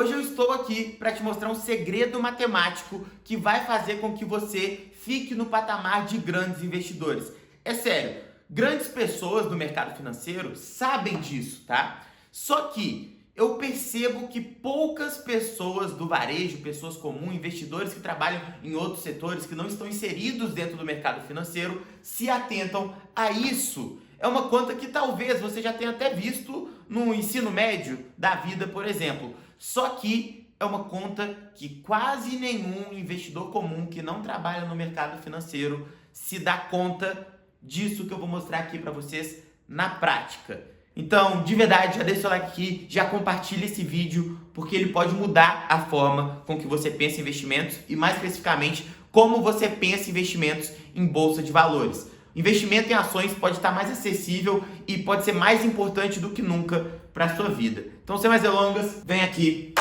Hoje eu estou aqui para te mostrar um segredo matemático que vai fazer com que você fique no patamar de grandes investidores. É sério, grandes pessoas do mercado financeiro sabem disso, tá? Só que eu percebo que poucas pessoas do varejo, pessoas comuns, investidores que trabalham em outros setores, que não estão inseridos dentro do mercado financeiro, se atentam a isso. É uma conta que talvez você já tenha até visto no ensino médio da vida, por exemplo. Só que é uma conta que quase nenhum investidor comum que não trabalha no mercado financeiro se dá conta disso que eu vou mostrar aqui para vocês na prática. Então, de verdade, já deixa o seu like aqui, já compartilha esse vídeo, porque ele pode mudar a forma com que você pensa em investimentos e, mais especificamente, como você pensa em investimentos em bolsa de valores. Investimento em ações pode estar mais acessível e pode ser mais importante do que nunca para a sua vida. Então, sem mais delongas, vem aqui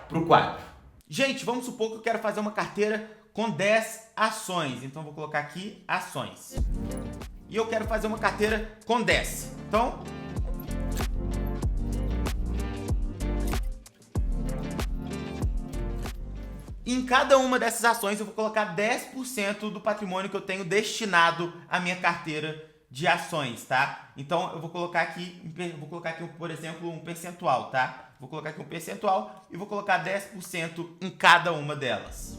para o quadro. Gente, vamos supor que eu quero fazer uma carteira com 10 ações. Então, eu vou colocar aqui ações. E eu quero fazer uma carteira com 10. Então, em cada uma dessas ações eu vou colocar 10% do patrimônio que eu tenho destinado à minha carteira de ações, tá? Então eu vou colocar aqui, por exemplo, um percentual, tá? Vou colocar aqui um percentual e vou colocar 10% em cada uma delas.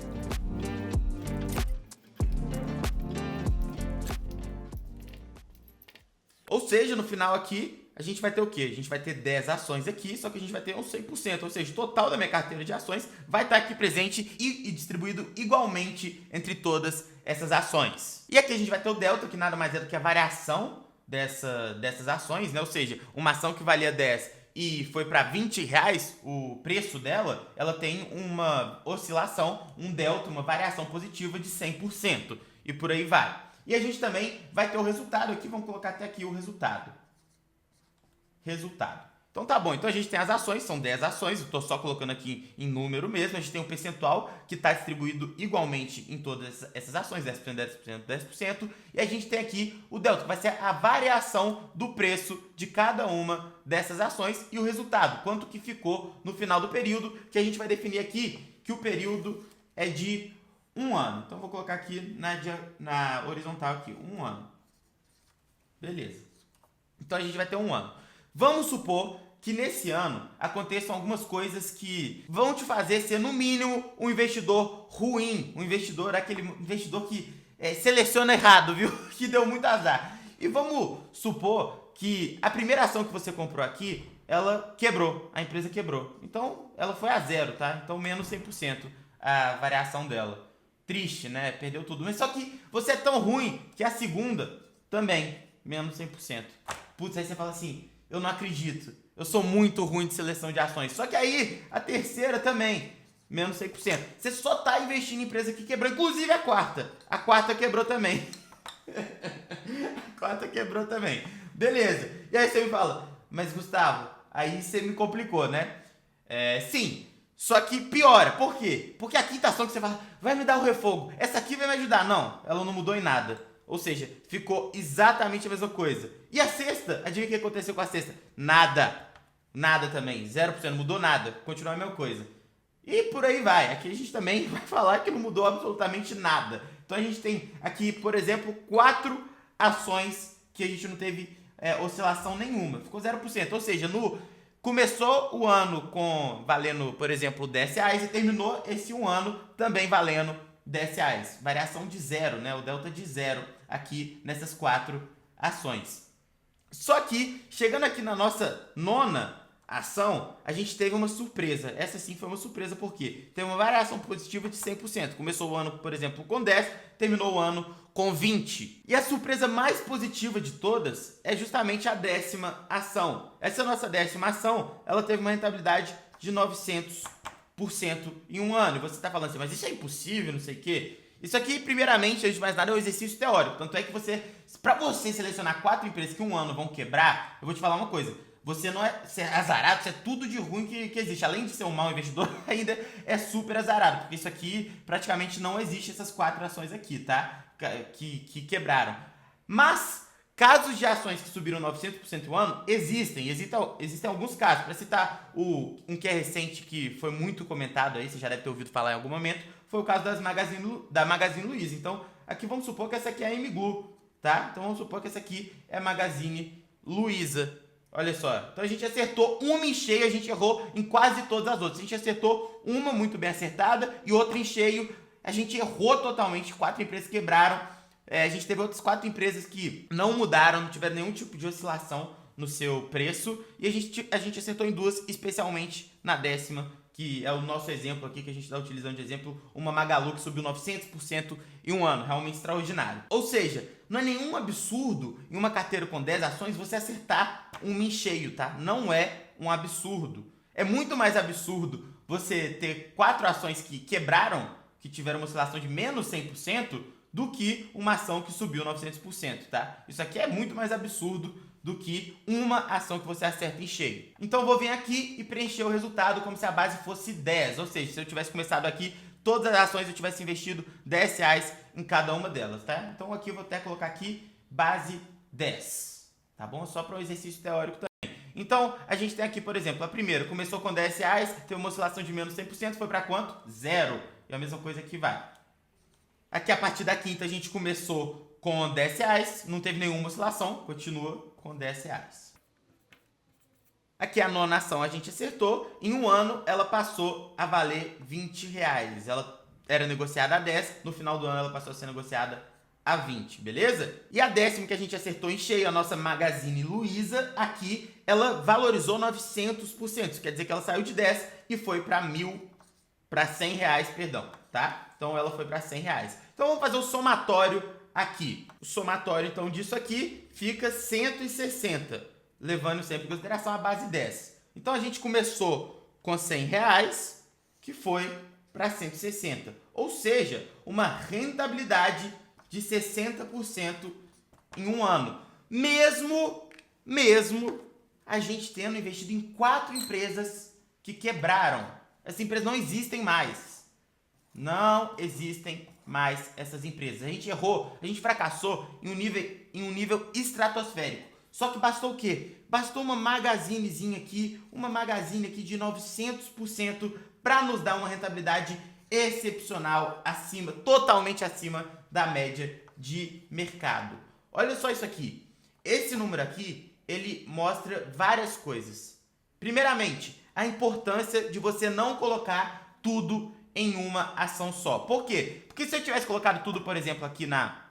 Ou seja, no final aqui, a gente vai ter o quê? A gente vai ter 10 ações aqui, só que a gente vai ter uns 100%, ou seja, o total da minha carteira de ações vai estar aqui presente e distribuído igualmente entre todas essas ações. E aqui a gente vai ter o delta, que nada mais é do que a variação dessas ações, né? Ou seja, uma ação que valia 10 e foi para R$20 o preço dela, ela tem uma oscilação, um delta, uma variação positiva de 100%. E por aí vai. E a gente também vai ter o resultado aqui, vamos colocar até aqui o resultado. Então tá bom, então a gente tem as ações, são 10 ações, eu estou só colocando aqui em número mesmo, a gente tem um percentual que está distribuído igualmente em todas essas ações, 10%, 10%, 10%, e a gente tem aqui o delta, que vai ser a variação do preço de cada uma dessas ações e o resultado, quanto que ficou no final do período, que a gente vai definir aqui que o período é de 1 ano. Então vou colocar aqui na horizontal aqui, 1 ano. Beleza. Então a gente vai ter 1 ano. Vamos supor que nesse ano aconteçam algumas coisas que vão te fazer ser, no mínimo, um investidor ruim. Aquele investidor que seleciona errado, viu? Que deu muito azar. E vamos supor que a primeira ação que você comprou aqui, ela quebrou, a empresa quebrou. Então, ela foi a zero, tá? Então, menos 100% a variação dela. Triste, né? Perdeu tudo. Mas só que você é tão ruim que a segunda também, menos 100%. Putz, aí você fala assim... Eu não acredito. Eu sou muito ruim de seleção de ações. Só que aí, a terceira também, menos 100%. Você só tá investindo em empresa que quebrou. Inclusive a quarta. A quarta quebrou também. A quarta quebrou também. Beleza. E aí você me fala, mas Gustavo, aí você me complicou, né? Sim. Só que piora. Por quê? Porque a quinta ação que você fala, vai me dar o refogo. Essa aqui vai me ajudar. Não, ela não mudou em nada. Ou seja, ficou exatamente a mesma coisa. E a sexta? Adivinha o que aconteceu com a sexta? Nada. Nada também. 0%. Não mudou nada. Continua a mesma coisa. E por aí vai. Aqui a gente também vai falar que não mudou absolutamente nada. Então a gente tem aqui, por exemplo, 4 ações que a gente não teve oscilação nenhuma. Ficou 0%. Ou seja, começou o ano valendo, por exemplo, R$10 e terminou esse um ano também valendo R$10. Variação de 0, né? O delta de 0 aqui nessas 4 ações. Só que, chegando aqui na nossa 9ª ação, a gente teve uma surpresa. Essa sim foi uma surpresa, porque teve uma variação positiva de 100%. Começou o ano, por exemplo, com 10, terminou o ano com 20. E a surpresa mais positiva de todas é justamente a 10ª ação. Essa nossa 10ª ação, ela teve uma rentabilidade de 900% em um ano. E você está falando assim, mas isso é impossível, não sei o quê. Isso aqui, primeiramente, antes de mais nada, é um exercício teórico. Tanto é que para você selecionar 4 empresas que um ano vão quebrar, eu vou te falar uma coisa. Você não você é azarado, você é tudo de ruim que existe. Além de ser um mau investidor, ainda é super azarado. Porque isso aqui, praticamente não existe essas 4 ações aqui, tá? Que quebraram. Mas, Casos de ações que subiram 900% no ano existem alguns casos. Para citar um que é recente, que foi muito comentado aí, você já deve ter ouvido falar em algum momento, foi o caso da Magazine Luiza. Então, aqui vamos supor que essa aqui é a MGLU, tá? Então, vamos supor que essa aqui é a Magazine Luiza. Olha só, então a gente acertou uma em cheio, a gente errou em quase todas as outras. A gente acertou uma muito bem acertada e outra em cheio, a gente errou totalmente, 4 empresas quebraram. A gente teve outras 4 empresas que não mudaram, não tiveram nenhum tipo de oscilação no seu preço. E a gente acertou em 2, especialmente na 10ª, que é o nosso exemplo aqui, que a gente está utilizando de exemplo, uma Magalu que subiu 900% em um ano, realmente extraordinário. Ou seja, não é nenhum absurdo em uma carteira com 10 ações você acertar um em cheio, tá? Não é um absurdo. É muito mais absurdo você ter 4 ações que quebraram, que tiveram uma oscilação de menos 100%, do que uma ação que subiu 900%, tá? Isso aqui é muito mais absurdo do que uma ação que você acerta em cheio. Então eu vou vir aqui e preencher o resultado como se a base fosse 10, ou seja, se eu tivesse começado aqui, todas as ações eu tivesse investido R$10 em cada uma delas, tá? Então aqui eu vou até colocar aqui base 10, tá bom? Só para o exercício teórico também. Então a gente tem aqui, por exemplo, a primeira começou com R$10, teve uma oscilação de menos 100%, foi para quanto? 0. E a mesma coisa aqui vai. Aqui a partir da quinta a gente começou com R$10, não teve nenhuma oscilação, continua com R$10. Aqui a 9ª ação a gente acertou, em um ano ela passou a valer R$20. Ela era negociada a 10, no final do ano ela passou a ser negociada a 20, beleza? E a 10ª que a gente acertou em cheio, a nossa Magazine Luiza, aqui ela valorizou 900%, isso quer dizer que ela saiu de 10 e foi para R$100, perdão, tá? Então ela foi para R$100. Então vamos fazer o somatório aqui. O somatório então disso aqui fica 160, levando sempre em consideração a base 10. Então a gente começou com R$100, que foi para 160. Ou seja, uma rentabilidade de 60% em um ano. Mesmo a gente tendo investido em 4 empresas que quebraram. Essas empresas não existem mais. Não existem mais essas empresas. A gente errou, a gente fracassou em um nível estratosférico. Só que bastou o quê? Bastou uma magazinezinha aqui, de 900% para nos dar uma rentabilidade excepcional, totalmente acima da média de mercado. Olha só isso aqui. Esse número aqui, ele mostra várias coisas. Primeiramente, a importância de você não colocar tudo em uma ação só. Por quê? Porque se eu tivesse colocado tudo, por exemplo, aqui na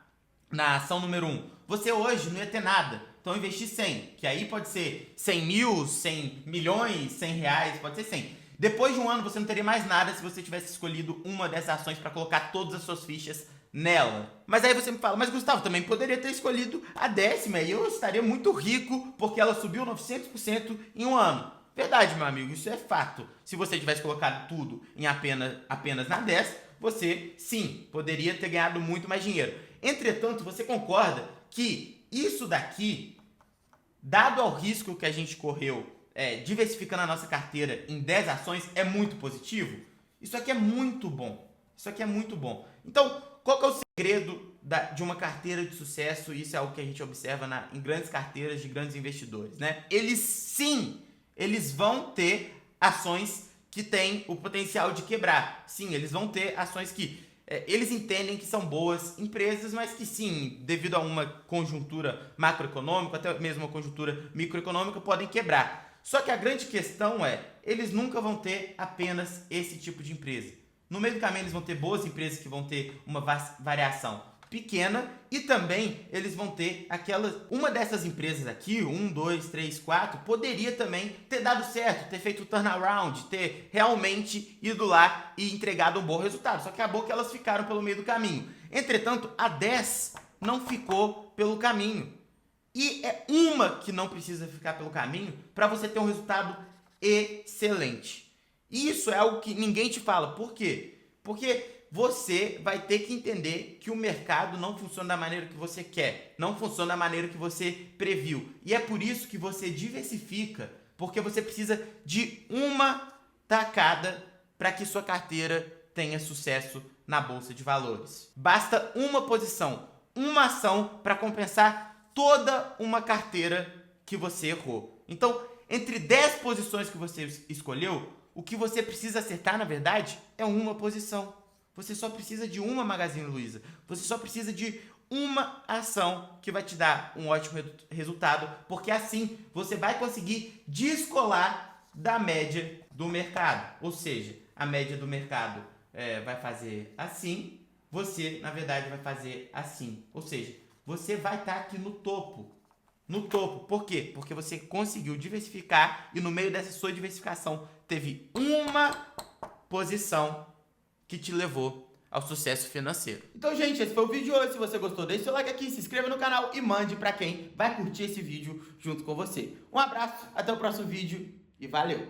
ação número 1, você hoje não ia ter nada. Então eu investi 100, que aí pode ser 100 mil, 100 milhões, 100 reais, pode ser 100. Depois de um ano você não teria mais nada se você tivesse escolhido uma dessas ações para colocar todas as suas fichas nela. Mas aí você me fala, mas Gustavo, também poderia ter escolhido a 10ª e eu estaria muito rico porque ela subiu 900% em um ano. Verdade, meu amigo, isso é fato. Se você tivesse colocado tudo em apenas na 10, você, sim, poderia ter ganhado muito mais dinheiro. Entretanto, você concorda que isso daqui, dado ao risco que a gente correu diversificando a nossa carteira em 10 ações, é muito positivo? Isso aqui é muito bom. Isso aqui é muito bom. Então, qual que é o segredo de uma carteira de sucesso? Isso é algo que a gente observa em grandes carteiras de grandes investidores, né? Eles vão ter ações que têm o potencial de quebrar. Sim, eles vão ter ações que eles entendem que são boas empresas, mas que sim, devido a uma conjuntura macroeconômica, até mesmo uma conjuntura microeconômica, podem quebrar. Só que a grande questão eles nunca vão ter apenas esse tipo de empresa. No meio do caminho eles vão ter boas empresas que vão ter uma variação pequena e também eles vão ter uma dessas empresas aqui, 1, 2, 3, 4, poderia também ter dado certo, ter feito o turnaround, ter realmente ido lá e entregado um bom resultado. Só que acabou que elas ficaram pelo meio do caminho. Entretanto, a 10 não ficou pelo caminho. E é uma que não precisa ficar pelo caminho para você ter um resultado excelente. Isso é algo que ninguém te fala. Por quê? Porque você vai ter que entender que o mercado não funciona da maneira que você quer, não funciona da maneira que você previu. E é por isso que você diversifica, porque você precisa de uma tacada para que sua carteira tenha sucesso na bolsa de valores. Basta uma posição, uma ação para compensar toda uma carteira que você errou. Então, entre 10 posições que você escolheu, o que você precisa acertar, na verdade, é uma posição. Você só precisa de uma Magazine Luiza. Você só precisa de uma ação que vai te dar um ótimo resultado, porque assim você vai conseguir descolar da média do mercado. Ou seja, a média do mercado vai fazer assim, você, na verdade, vai fazer assim. Ou seja, você vai estar aqui no topo. No topo. Por quê? Porque você conseguiu diversificar e no meio dessa sua diversificação teve uma posição que te levou ao sucesso financeiro. Então, gente, esse foi o vídeo de hoje. Se você gostou, deixe seu like aqui, se inscreva no canal e mande para quem vai curtir esse vídeo junto com você. Um abraço, até o próximo vídeo e valeu!